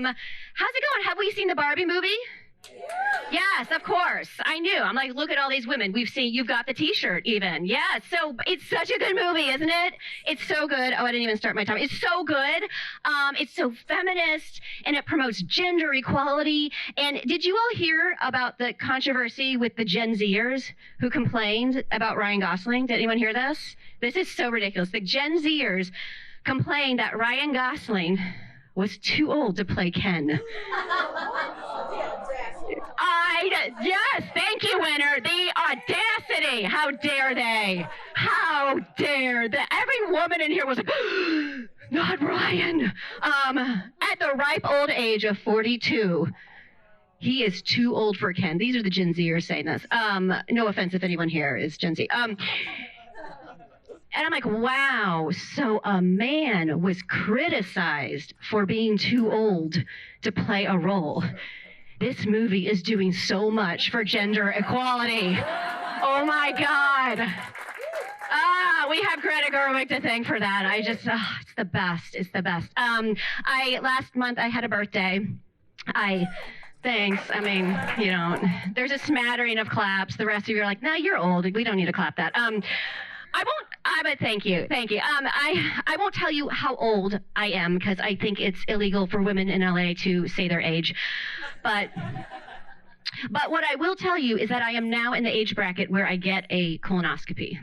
How's it going? Have we seen the Barbie movie? Yes, of course. I knew. I'm like, look at all these women. You've got the t-shirt even. Yeah, so it's such a good movie, isn't it? It's so good. Oh, I didn't even start my time. It's so good. It's so feminist, and it promotes gender equality. And did you all hear about the controversy with the Gen Zers who complained about Ryan Gosling? Did anyone hear this? This is so ridiculous. The Gen Zers complained that Ryan Gosling was too old to play Ken. Yes, thank you, winner. The audacity. How dare they? How dare they? Every woman in here was like, not Ryan. At the ripe old age of 42, he is too old for Ken. These are the Gen Zers saying this. No offense if anyone here is Gen Z. And I'm like, wow, so a man was criticized for being too old to play a role. This movie is doing so much for gender equality. Oh my God. We have Greta Gerwig to thank for that. It's the best. It's the best. Last month I had a birthday. Thanks. I mean, you know, there's a smattering of claps. The rest of you are like, no, you're old. We don't need to clap that. But thank you. I won't tell you how old I am because I think it's illegal for women in LA to say their age. But what I will tell you is that I am now in the age bracket where I get a colonoscopy.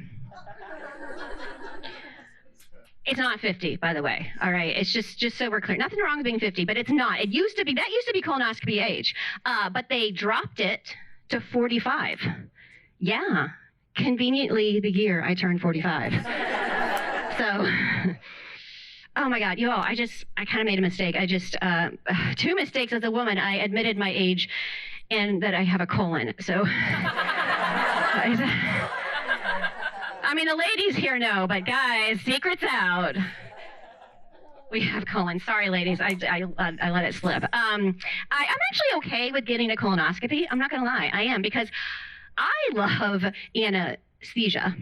It's not 50, by the way. All right. It's just so we're clear. Nothing wrong with being 50, but it's not. That used to be colonoscopy age. But they dropped it to 45. Yeah. Conveniently the year I turned 45. So, oh my God, y'all, I kind of made a mistake. Two mistakes as a woman. I admitted my age and that I have a colon. So, I mean, the ladies here know, but guys, secret's out. We have colon. Sorry, ladies, I let it slip. I'm actually okay with getting a colonoscopy. I'm not gonna lie, I am, because I love anesthesia.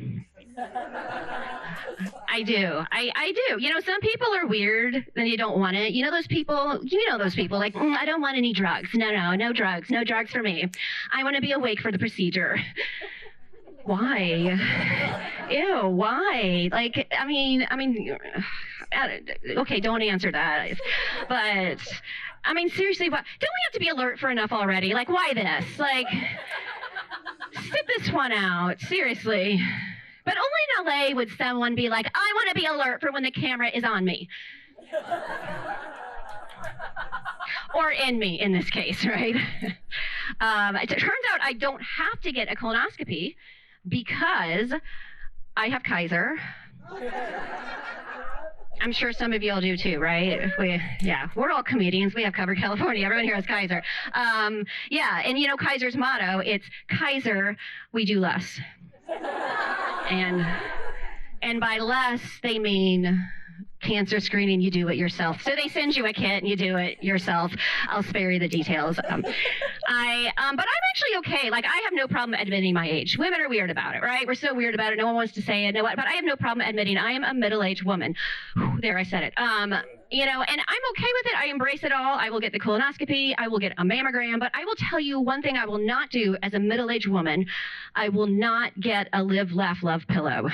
I do. I do. You know, some people are weird and you don't want it. You know those people, like, I don't want any drugs. No drugs. No drugs for me. I want to be awake for the procedure. Why? Ew, why? Like, I mean, okay, don't answer that. But, I mean, seriously, don't we have to be alert for enough already? Like, why this? Like, sit this one out, seriously. But only in LA would someone be like, I want to be alert for when the camera is on me. Or in me, in this case, right? It turns out I don't have to get a colonoscopy because I have Kaiser. I'm sure some of you all do too, right? We're all comedians. We have covered California. Everyone here has Kaiser. And you know Kaiser's motto, it's Kaiser, we do less. And by less, they mean cancer screening, you do it yourself. So they send you a kit and you do it yourself. I'll spare you the details. But I'm actually okay. Like, I have no problem admitting my age. Women are weird about it, right? We're so weird about it. No one wants to say it. But I have no problem admitting I am a middle-aged woman. Whew, there, I said it. You know, and I'm okay with it. I embrace it all. I will get the colonoscopy. I will get a mammogram. But I will tell you one thing I will not do as a middle-aged woman. I will not get a live, laugh, love pillow.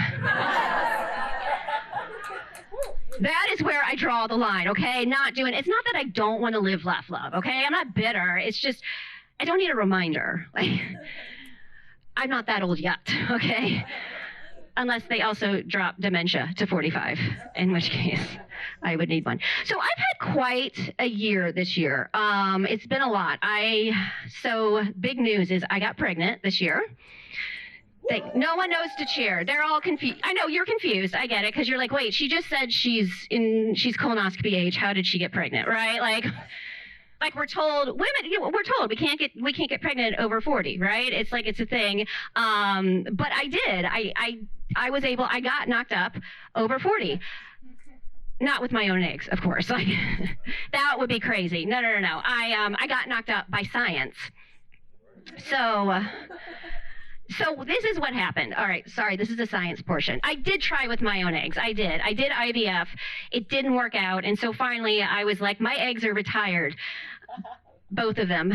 That is where I draw the line, okay? It's not that I don't want to live, laugh, love, okay? I'm not bitter. It's just, I don't need a reminder. Like, I'm not that old yet, okay? Unless they also drop dementia to 45, in which case I would need one. So I've had quite a year this year. It's been a lot. So big news is I got pregnant this year. No one knows to cheer. They're all confused. I know you're confused. I get it, because you're like, wait, she just said she's colonoscopy age. How did she get pregnant, right? Like we're told, women, we're told we can't get pregnant over 40, right? It's like it's a thing. But I did. I was able. I got knocked up over 40. Not with my own eggs, of course. Like that would be crazy. No. I got knocked up by science. So. So this is what happened. All right, sorry, this is the science portion. I did try with my own eggs. I did IVF. It didn't work out. And so finally I was like, my eggs are retired. Both of them.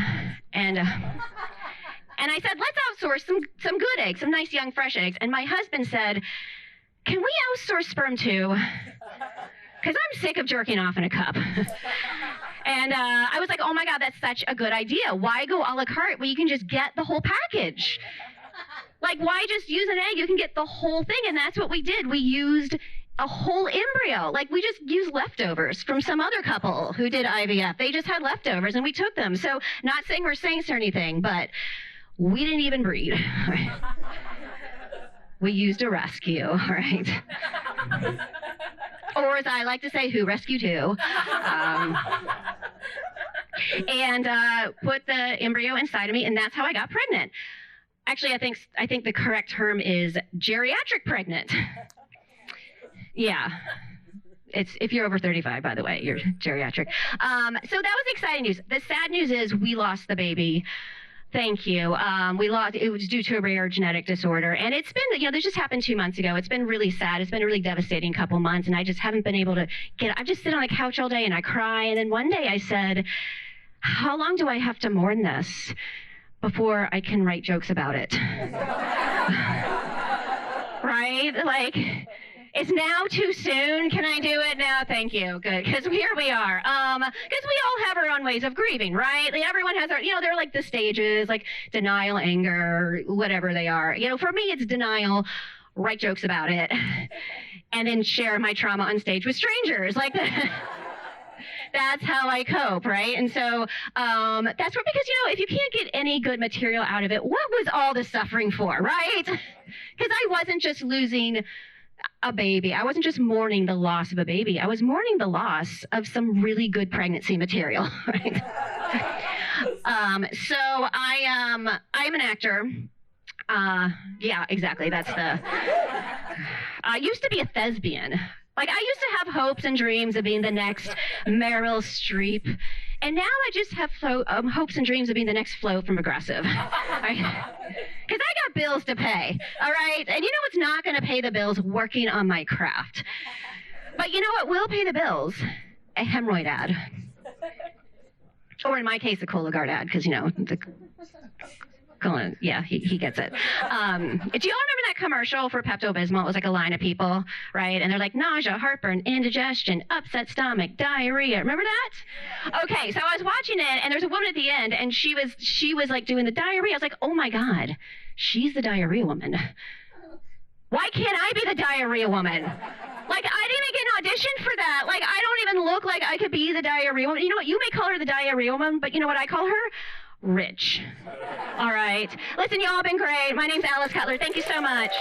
And I said, let's outsource some good eggs, some nice young fresh eggs. And my husband said, can we outsource sperm too? Because I'm sick of jerking off in a cup. And I was like, oh my God, that's such a good idea. Why go a la carte? Well, you can just get the whole package. Like, why just use an egg? You can get the whole thing. And that's what we did. We used a whole embryo. Like, we just used leftovers from some other couple who did IVF. They just had leftovers and we took them. So not saying we're saints or anything, but we didn't even breed. We used a rescue, right? Or as I like to say, who rescued who. And put the embryo inside of me, and that's how I got pregnant. Actually, I think the correct term is geriatric pregnant. Yeah. It's if you're over 35, by the way, you're geriatric. So that was exciting news. The sad news is we lost the baby. Thank you. We lost. It was due to a rare genetic disorder, and it's been, this just happened 2 months ago. It's been really sad. It's been a really devastating couple months, and I just haven't been able to I just sit on the couch all day and I cry. And then one day I said, how long do I have to mourn this before I can write jokes about it? Right? Like, it's now too soon. Can I do it now? Thank you. Good. Because here we are. Because we all have our own ways of grieving, right? Like, everyone has our, they're like the stages, like denial, anger, whatever they are. For me, it's denial, write jokes about it, and then share my trauma on stage with strangers. Like, that's how I cope, right? And so that's where, because, if you can't get any good material out of it, what was all the suffering for, right? Because I wasn't just losing a baby. I wasn't just mourning the loss of a baby. I was mourning the loss of some really good pregnancy material, right? So I'm an actor. Yeah, exactly. I used to be a thespian. Like, I used to have hopes and dreams of being the next Meryl Streep. And now I just have hopes and dreams of being the next Flo from Aggressive. Because I got bills to pay, all right? And you know what's not going to pay the bills? Working on my craft. But you know what will pay the bills? A hemorrhoid ad. Or in my case, a Cologuard ad, because, the colon, yeah, he gets it. Do you all remember that commercial for Pepto-Bismol? It was like a line of people, right? And they're like, nausea, heartburn, indigestion, upset stomach, diarrhea. Remember that? Okay, so I was watching it, and there's a woman at the end, and she was like doing the diarrhea. I was like, oh my God, she's the diarrhea woman. Why can't I be the diarrhea woman? Like, I didn't even get an audition for that. Like, I don't even look like I could be the diarrhea woman. You know what? You may call her the diarrhea woman, but you know what I call her? Rich. All right. Listen, y'all have been great. My name's Alice Cutler. Thank you so much.